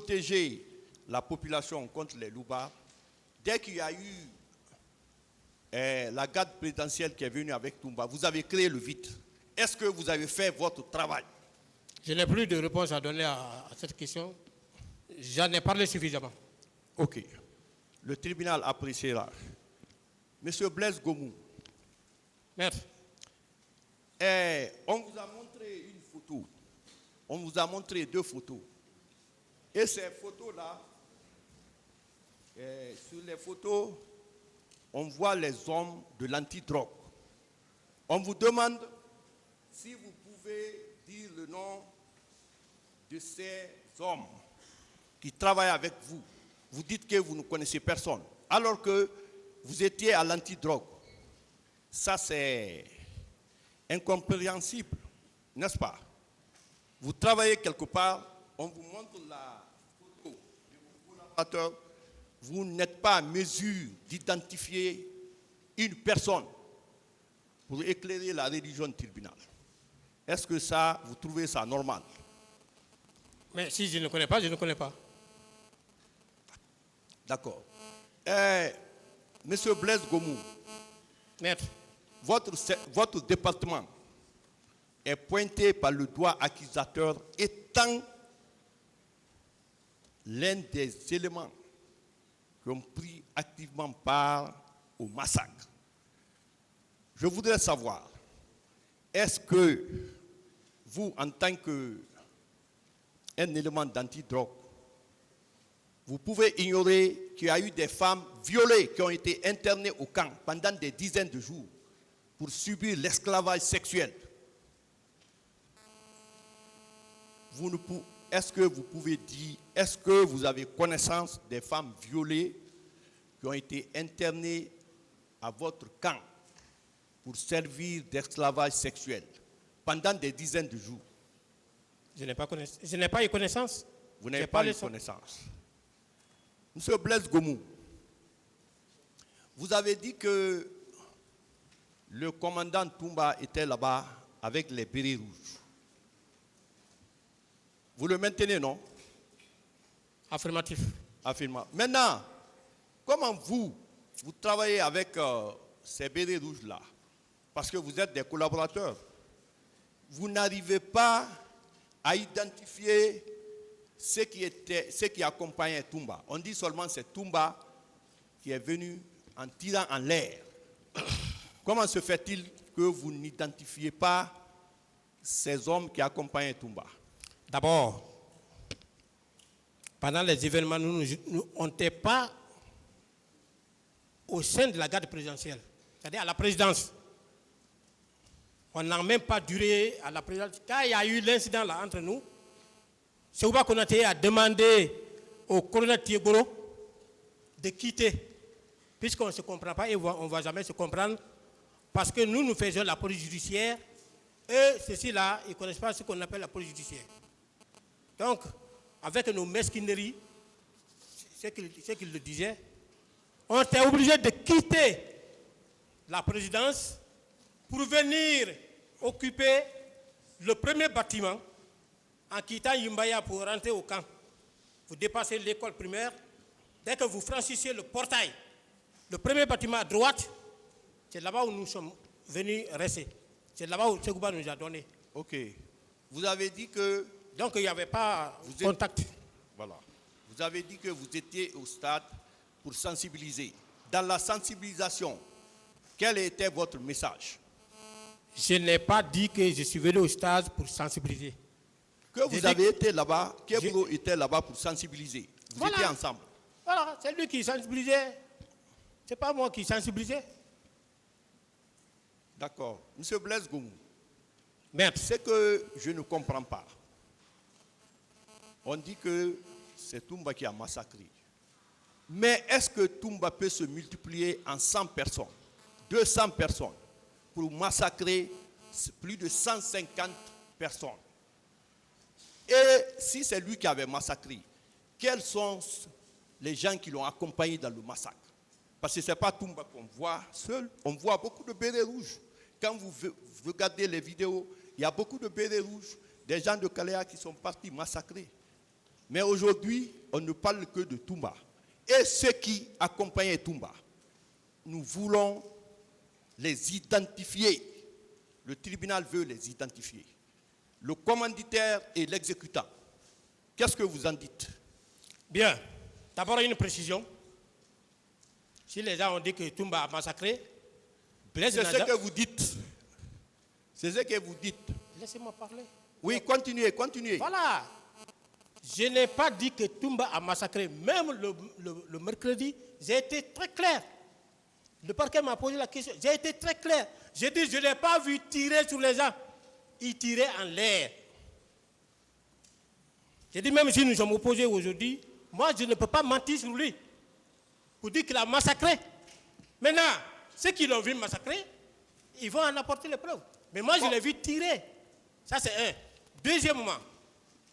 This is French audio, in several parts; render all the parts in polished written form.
protéger la population contre les loupards, dès qu'il y a eu la garde présidentielle qui est venue avec Toumba, vous avez créé le vide. Est-ce que vous avez fait votre travail? Je n'ai plus de réponse à donner à cette question. J'en ai parlé suffisamment. Ok. Le tribunal appréciera. Monsieur Blaise Gomou. Maître. On vous a montré une photo. On vous a montré 2 photos. Et ces photos-là, sur les photos, on voit les hommes de l'antidrogue. On vous demande si vous pouvez dire le nom de ces hommes qui travaillent avec vous. Vous dites que vous ne connaissez personne, alors que vous étiez à l'antidrogue. Ça, c'est incompréhensible, n'est-ce pas? Vous travaillez quelque part, on vous montre la photo de vos collaborateurs, vous n'êtes pas à mesure d'identifier une personne pour éclairer la religion du tribunal. Est-ce que ça, vous trouvez ça normal? Mais si je ne connais pas, je ne connais pas. D'accord. Monsieur Blaise Gomou, Maître. Votre département est pointé par le doigt accusateur étant l'un des éléments qui ont pris activement part au massacre. Je voudrais savoir, est-ce que vous, en tant qu'un élément d'antidrogue, vous pouvez ignorer qu'il y a eu des femmes violées qui ont été internées au camp pendant des dizaines de jours pour subir l'esclavage sexuel? Est-ce que vous pouvez dire, est-ce que vous avez connaissance des femmes violées qui ont été internées à votre camp pour servir d'esclavage sexuel pendant des dizaines de jours? Je n'ai pas eu connaissance. Vous n'avez pas eu connaissance. Monsieur Blaise Gomou, vous avez dit que le commandant Toumba était là-bas avec les bérets rouges. Vous le maintenez, non? Affirmatif. Affirmatif. Maintenant, comment vous travaillez avec ces bérets rouges-là? Parce que vous êtes des collaborateurs. Vous n'arrivez pas à identifier ce qui accompagnait Toumba. On dit seulement que c'est Toumba qui est venu en tirant en l'air. Comment se fait-il que vous n'identifiez pas ces hommes qui accompagnaient Toumba? D'abord, pendant les événements, on n'était pas au sein de la garde présidentielle, c'est-à-dire à la présidence. On n'a même pas duré à la présidence. Quand il y a eu l'incident là entre nous, Séouba Konaté a demandé au colonel Tiegoro de quitter, puisqu'on ne se comprend pas et on ne va jamais se comprendre, parce que nous faisons la police judiciaire, et ceux-ci-là, ils ne connaissent pas ce qu'on appelle la police judiciaire. Donc, avec nos mesquineries, c'est qu'il le disait, on était obligé de quitter la présidence pour venir occuper le premier bâtiment en quittant Yumbaya pour rentrer au camp. Vous dépassez l'école primaire, dès que vous franchissez le portail, le premier bâtiment à droite, c'est là-bas où nous sommes venus rester. C'est là-bas où Séouba nous a donné. Ok. Vous avez dit que... Donc il n'y avait pas de contact. Voilà. Vous avez dit que vous étiez au stade pour sensibiliser. Dans la sensibilisation, quel était votre message? Je n'ai pas dit que je suis venu au stade pour sensibiliser. Que vous avez été là-bas, Kebro était là-bas pour sensibiliser. Vous étiez ensemble. Voilà, c'est lui qui sensibilisait. Ce n'est pas moi qui sensibilisais. D'accord. Monsieur Blaise Gomou, c'est que je ne comprends pas. On dit que c'est Toumba qui a massacré. Mais est-ce que Toumba peut se multiplier en 100 personnes, 200 personnes, pour massacrer plus de 150 personnes? Et si c'est lui qui avait massacré, quels sont les gens qui l'ont accompagné dans le massacre? Parce que ce n'est pas Toumba qu'on voit seul, on voit beaucoup de bérets rouges. Quand vous regardez les vidéos, il y a beaucoup de bérets rouges, des gens de Kalea qui sont partis massacrer. Mais aujourd'hui, on ne parle que de Toumba. Et ceux qui accompagnaient Toumba, nous voulons les identifier. Le tribunal veut les identifier. Le commanditaire et l'exécutant. Qu'est-ce que vous en dites? Bien. D'abord, une précision. Si les gens ont dit que Toumba a massacré, Blaise C'est ce Nada... que vous dites. C'est ce que vous dites. Laissez-moi parler. Oui, continuez, continuez. Voilà. Je n'ai pas dit que Toumba a massacré. Même le mercredi, j'ai été très clair. Le parquet m'a posé la question. J'ai été très clair. J'ai dit, je ne l'ai pas vu tirer sur les gens. Il tirait en l'air. J'ai dit, même si nous sommes opposés aujourd'hui, moi, je ne peux pas mentir sur lui pour dire qu'il a massacré. Maintenant, ceux qui l'ont vu massacrer, ils vont en apporter les preuves. Mais moi, je l'ai vu tirer. Ça, c'est un. Deuxièmement,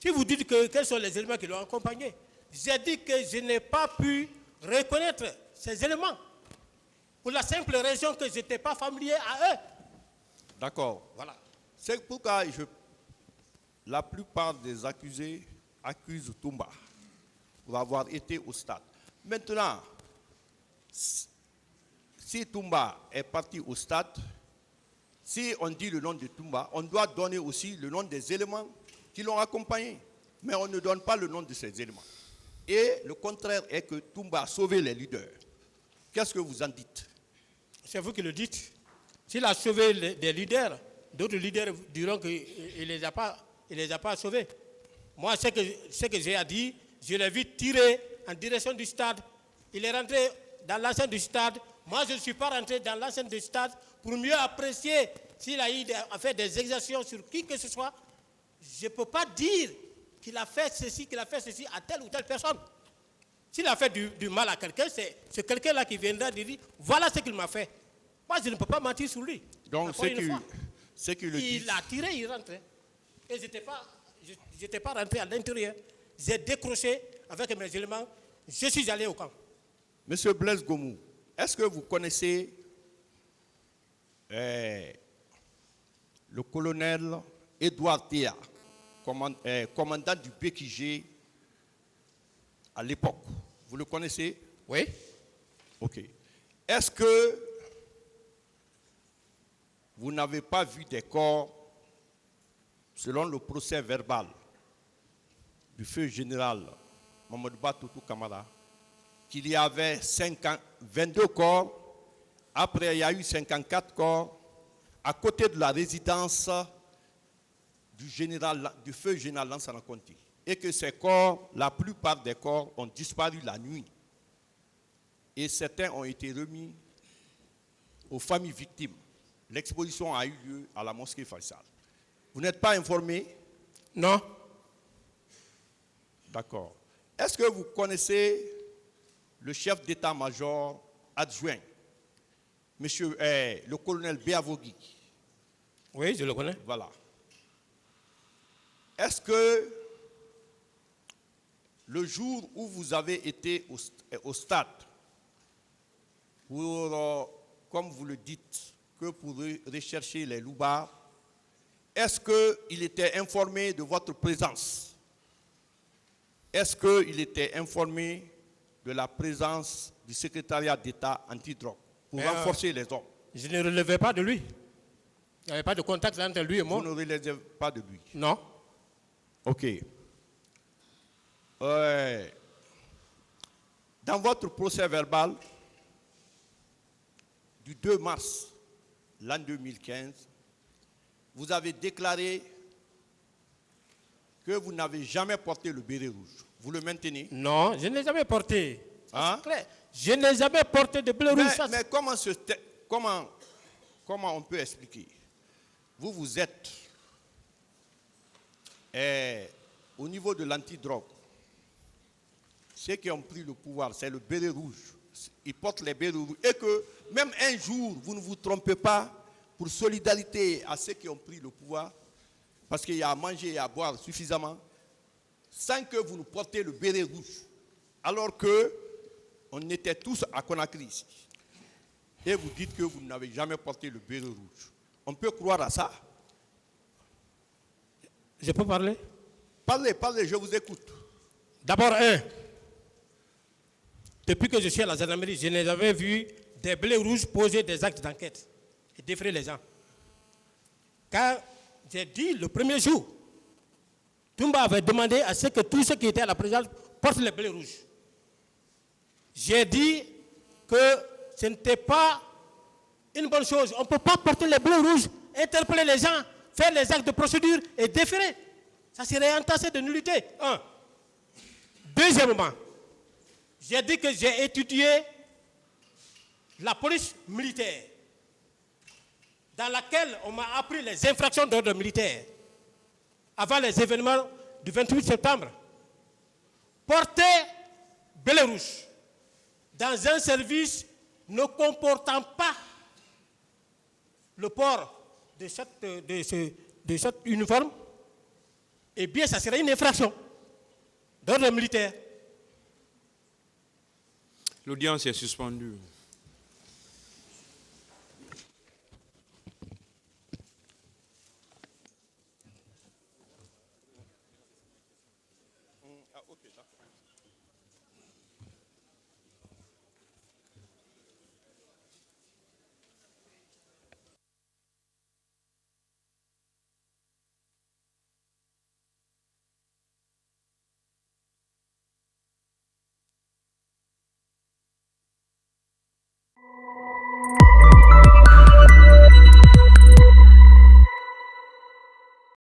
si vous dites que quels sont les éléments qui l'ont accompagné, j'ai dit que je n'ai pas pu reconnaître ces éléments pour la simple raison que je n'étais pas familier à eux. D'accord. Voilà. C'est pourquoi la plupart des accusés accusent Toumba pour avoir été au stade. Maintenant, si Toumba est parti au stade, si on dit le nom de Toumba, on doit donner aussi le nom des éléments qui l'ont accompagné. Mais on ne donne pas le nom de ces éléments. Et le contraire est que Toumba a sauvé les leaders. Qu'est-ce que vous en dites? C'est vous qui le dites. S'il a sauvé des leaders, d'autres leaders diront qu'il ne les a pas sauvés. Moi, ce que j'ai à dire, je l'ai vu tirer en direction du stade. Il est rentré dans l'enceinte du stade. Moi, je ne suis pas rentré dans l'enceinte du stade pour mieux apprécier s'il a eu à faire des exactions sur qui que ce soit. Je ne peux pas dire qu'il a fait ceci, à telle ou telle personne. S'il a fait du mal à quelqu'un, c'est quelqu'un-là qui viendra dire voilà ce qu'il m'a fait. Moi, je ne peux pas mentir sur lui. Donc, ce qui le dit. Il a tiré, il rentrait. Et je n'étais pas rentré à l'intérieur. J'ai décroché avec mes éléments. Je suis allé au camp. Monsieur Blaise Gomou, est-ce que vous connaissez le colonel Edouard Théa, commandant du BKG à l'époque? Vous le connaissez? Oui. Ok. Est-ce que vous n'avez pas vu des corps, selon le procès verbal du feu général Mamadou Toutou Kamara, qu'il y avait 22 corps, après il y a eu 54 corps, à côté de la résidence du feu général Lansana Conti, et que ces corps, la plupart des corps ont disparu la nuit. Et certains ont été remis aux familles victimes. L'exposition a eu lieu à la mosquée Faisal. Vous n'êtes pas informé? Non. D'accord. Est-ce que vous connaissez le chef d'état-major adjoint, le colonel Béavogui? Oui, je le connais. Voilà. Est-ce que le jour où vous avez été au stade, pour, comme vous le dites, que pour rechercher les loupards, est-ce qu'il était informé de votre présence? Est-ce qu'il était informé de la présence du secrétariat d'État antidrogue pour renforcer les hommes? Je ne relevais pas de lui. Il n'y avait pas de contact entre lui et moi. Vous ne relevez pas de lui? Non. Ok. Dans votre procès verbal du 2 mars l'an 2015, vous avez déclaré que vous n'avez jamais porté le béret rouge. Vous le maintenez? Non, je n'ai jamais porté. Hein? C'est clair. Je n'ai jamais porté de béret rouge. Mais comment on peut expliquer? Vous êtes au niveau de l'antidrogue. Ceux qui ont pris le pouvoir, c'est le béret rouge. Ils portent les bérets rouges. Et que même un jour, vous ne vous trompez pas, pour solidarité à ceux qui ont pris le pouvoir, parce qu'il y a à manger et à boire suffisamment, sans que vous nous portez le béret rouge. Alors que on était tous à Conakry ici. Et vous dites que vous n'avez jamais porté le béret rouge. On peut croire à ça? Je peux parler? Parlez, je vous écoute. D'abord, depuis que je suis à la gendarmerie, je n'ai jamais vu des blés rouges poser des actes d'enquête et défrayer les gens. Car j'ai dit le premier jour, Toumba avait demandé à ce que tous ceux qui étaient à la présidence portent les blés rouges. J'ai dit que ce n'était pas une bonne chose. On ne peut pas porter les blés rouges, interpeller les gens, faire les actes de procédure et déférer. Ça serait entassé de nullité. Deuxièmement, j'ai dit que j'ai étudié la police militaire, dans laquelle on m'a appris les infractions d'ordre militaire avant les événements du 28 septembre. Porter blé rouge dans un service ne comportant pas le port de cette uniforme, eh bien, ça serait une infraction d'ordre militaire. L'audience est suspendue.